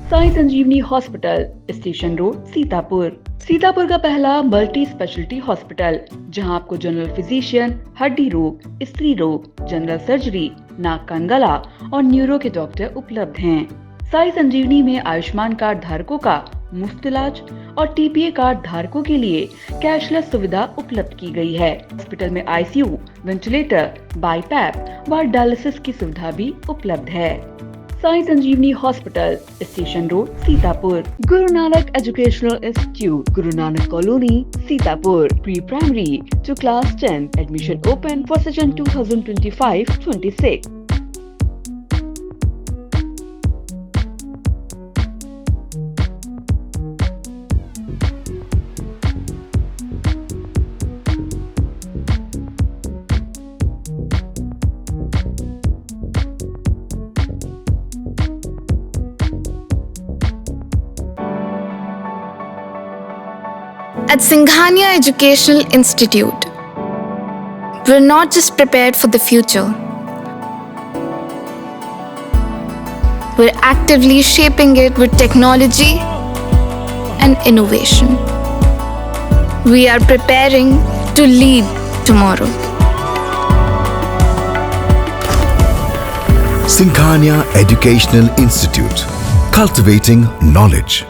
Sai Sanjivani hospital, station road, Sitapur. Sitapur का पहला multi speciality hospital, जहां आपको जनरल फिजिशियन, हड्डी रोग, स्त्री रोग, जनरल सर्जरी, नाक कान गला और न्यूरो के डॉक्टर उपलब्ध हैं। साई संजीवनी में आयुष्मान कार्ड धारकों का मुफ्त इलाज और टीपीए कार्ड धारकों के लिए कैशलेस सुविधा उपलब्ध की गई है। हॉस्पिटल में आईसीयू, वेंटिलेटर, बाईपैप व डायलिसिस की सुविधा भी उपलब्ध है। Sai Sanjivani hospital, station road, Sitapur. Guru Nanak educational institute, Guru Nanak colony, Sitapur. Pre primary to class 10. Admission open for session 2025-26. At Singhania Educational Institute, we're not just prepared for the future, we're actively shaping it with technology and innovation. We are preparing to lead tomorrow. Singhania Educational Institute, cultivating knowledge.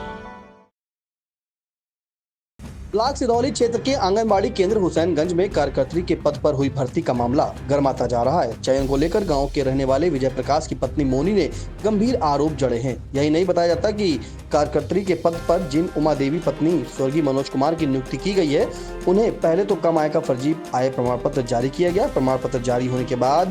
Block Sidhauli क्षेत्र के आंगनबाड़ी केंद्र हुसैनगंज में कार्यकर्त्री के पद पर हुई भर्ती का मामला गर्माता जा रहा है। चयन को लेकर गांव के रहने वाले विजय प्रकाश की पत्नी मोनी ने गंभीर आरोप जड़े हैं। यही नहीं बताया जाता कि कार्यकर्त्री के पद पर जिन उमा देवी पत्नी स्वर्गीय मनोज कुमार की नियुक्ति की गई है, उन्हें पहले तो कम आय का फर्जी आय प्रमाण पत्र जारी किया गया। प्रमाण पत्र जारी होने के बाद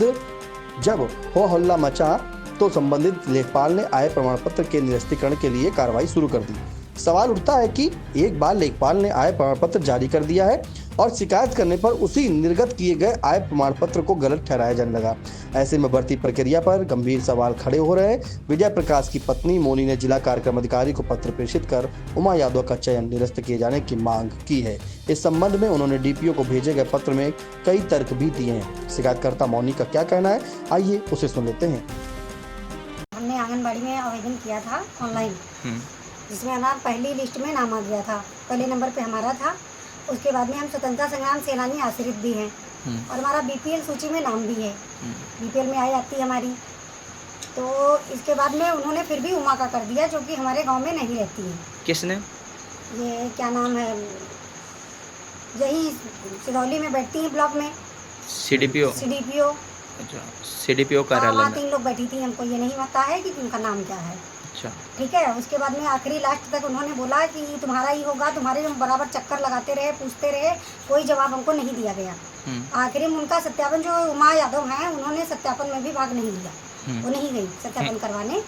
जब हो हल्ला मचा तो संबंधित लेखपाल ने आय प्रमाण पत्र के निरस्तीकरण के लिए कार्रवाई शुरू कर दी। सवाल उठता है कि एक बार लेखपाल ने आय प्रमाण पत्र जारी कर दिया है और शिकायत करने पर उसी निर्गत किए गए आय प्रमाण पत्र को गलत ठहराया जाने लगा। ऐसे में भर्ती प्रक्रिया पर गंभीर सवाल खड़े हो रहे हैं। विजय प्रकाश की पत्नी मोनी ने जिला कार्यक्रम अधिकारी को पत्र प्रेषित कर उमा यादव का चयन निरस्त किए जाने की मांग की है। इस संबंध में उन्होंने डीपीओ को भेजे गए पत्र में कई तर्क भी दिए हैं। शिकायतकर्ता मोनी का क्या कहना है, आइए उसे सुन लेते हैं। हमने आंगनबाड़ी में आवेदन किया था ऑनलाइन, जिसमें हमारा पहली लिस्ट में नाम आ गया था, पहले नंबर पे हमारा था। उसके बाद में हम स्वतंत्रता संग्राम सेनानी आश्रित भी हैं और हमारा बीपीएल सूची में नाम भी है, बीपीएल में आ जाती है हमारी। तो इसके बाद में उन्होंने फिर भी उमा का कर दिया, जो कि हमारे गांव में नहीं रहती है। किसने? ये क्या नाम है, यही सिधौली में बैठती हैं ब्लॉक में, सीडीपीओ। अच्छा, सीडीपीओ कार्यालय में 3 लोग बैठी थी। हमको ये नहीं पता है कि उनका नाम क्या है। अच्छा, ठीक है। उसके बाद में आखिरी लास्ट तक उन्होंने बोला कि तुम्हारा ही होगा, तुम्हारे हम बराबर चक्कर लगाते रहे, पूछते रहे, कोई जवाब हमको नहीं दिया गया। आखिरी में उनका सत्यापन, जो उमा यादव हैं, उन्होंने सत्यापन में भी भाग नहीं लिया, वो नहीं गई सत्यापन करवाने।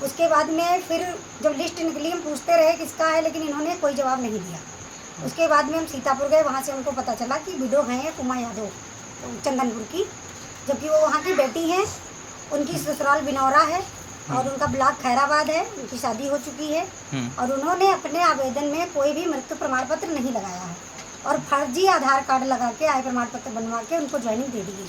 उसके बाद में फिर जब लिस्ट निकली, हम पूछते रहे किसका है, लेकिन इन्होंने कोई जवाब नहीं दिया। उसके बाद में हम सीतापुर गए, वहाँ से हमको पता चला कि विडो हैं उमा यादव चंदनपुर की, जबकि वो वहाँ की बेटी हैं। उनकी ससुराल बिनौरा है और उनका ब्लॉक खैराबाद है। उनकी शादी हो चुकी है और उन्होंने अपने आवेदन में कोई भी मृत्यु प्रमाण पत्र नहीं लगाया है और फर्जी आधार कार्ड लगा के आय प्रमाण पत्र बनवा के उनको ज्वाइनिंग दे दी गई।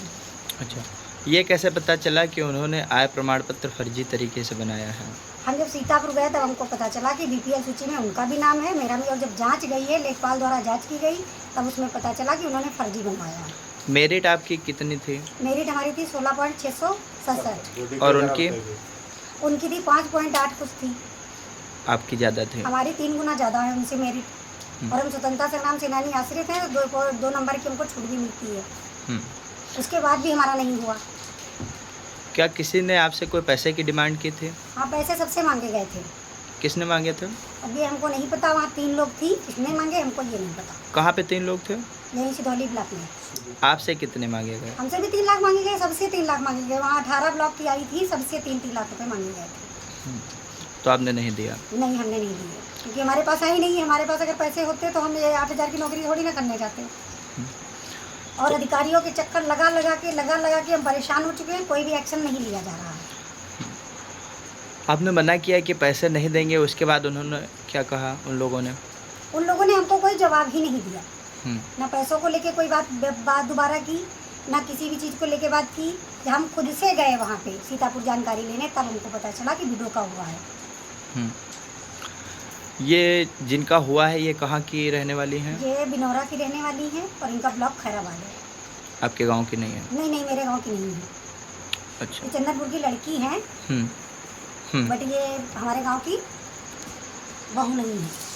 अच्छा, ये कैसे पता चला कि उन्होंने आय प्रमाण पत्र फर्जी तरीके से बनाया है? हम जब सीतापुर गए तब हमको पता चला कि बीपीएल सूची में उनका भी नाम है, मेरा भी। और जब जाँच गई है, लेखपाल द्वारा जाँच की गई, तब उसमें पता चला कि उन्होंने फर्जी बनवाया है। मेरिट आपकी कितनी थी? मेरिट हमारी थी 16.667 और उनकी थी 5.8 कुछ थी। आपकी ज़्यादा थी? हमारी 3 गुना ज़्यादा है उनसे मेरिट। और हम स्वतंत्रता संग्राम सेनानी आश्रित हैं, तो 2 नंबर की हमको छूट भी मिलती है। उसके बाद भी हमारा नहीं हुआ। क्या किसी ने आपसे कोई पैसे की डिमांड की थी? हाँ, पैसे सबसे मांगे गए थे। किसने मांगे थे? अब ये हमको नहीं पता, वहाँ 3 लोग थी, किसने मांगे हमको ये नहीं पता। कहाँ पे 3 लोग थे? यहीं सिधौली ब्लॉक में। आपसे कितने मांगे गए? हमसे भी 3 लाख मांगे गए, सबसे 3 लाख मांगे गए। वहाँ 18 ब्लॉक की आई थी, सबसे 3-3 लाख रुपए मांगे गए थे। तो आपने नहीं दिया? नहीं, हमने नहीं दिए, क्योंकि हमारे पास है ही नहीं है। हमारे पास अगर पैसे होते तो हम ये 8,000 की नौकरी थोड़ी ना करने जाते। और अधिकारियों के चक्कर लगा लगा के हम परेशान हो चुके हैं, कोई भी एक्शन नहीं लिया जा रहा है। आपने मना किया कि पैसे नहीं देंगे, उसके बाद उन्होंने क्या कहा? उन लोगों ने हमको कोई जवाब ही नहीं दिया। ना पैसों को लेके कोई बात दोबारा की, ना किसी भी चीज़ को लेके बात की। जब हम खुद से गए वहाँ पे सीतापुर जानकारी लेने, तब हमको पता चला कि विडो का हुआ है। ये जिनका हुआ है ये कहाँ की रहने वाली हैं? ये बिनौरा की रहने वाली है और इनका ब्लॉक खैराबाद है। आपके गांव की नहीं है? नहीं नहीं, मेरे गांव की नहीं है। अच्छा। ये चंदनपुर की लड़की है, हम्म। बट ये हमारे गांव की बहू नहीं है।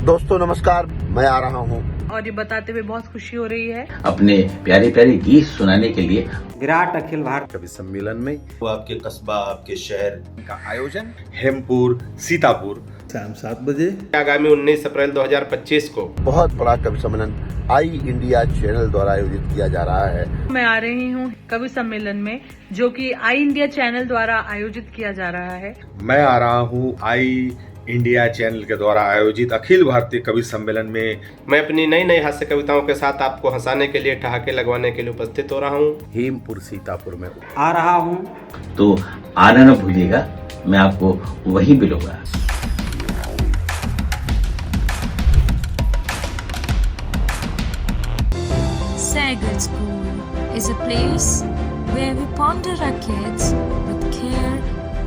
दोस्तों नमस्कार, मैं आ रहा हूँ और ये बताते हुए बहुत खुशी हो रही है अपने प्यारे प्यारे गीत सुनाने के लिए विराट अखिल भारत कवि सम्मेलन में। वो आपके कस्बा, आपके शहर का आयोजन हेमपुर, सीतापुर शाम 7 बजे आगामी 19 अप्रैल 2025 को बहुत बड़ा कवि सम्मेलन आई इंडिया चैनल द्वारा आयोजित किया जा रहा है। मैं आ रही हूँ कवि सम्मेलन में, जो कि आई इंडिया चैनल द्वारा आयोजित किया जा रहा है। मैं आ रहा हूँ आई इंडिया चैनल के द्वारा आयोजित अखिल भारतीय कवि सम्मेलन में। मैं अपनी नई नई हास्य कविताओं के साथ आपको हंसाने के लिए, ठहाके लगवाने के लिए उपस्थित हो रहा हूँ हेमपुर सीतापुर में आ रहा हूँ। तो आना न भूलिएगा, मैं आपको वहीं मिलूंगा। Sagar School is a place where we ponder our kids with care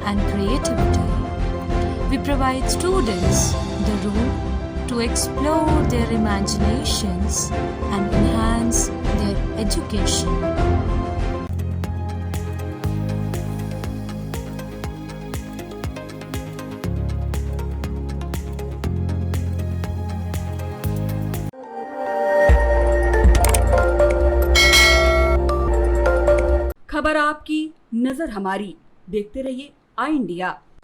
and creativity. We provide students the room to explore their imaginations and enhance their education. खबर आपकी, नजर हमारी। देखते रहिए आई इंडिया।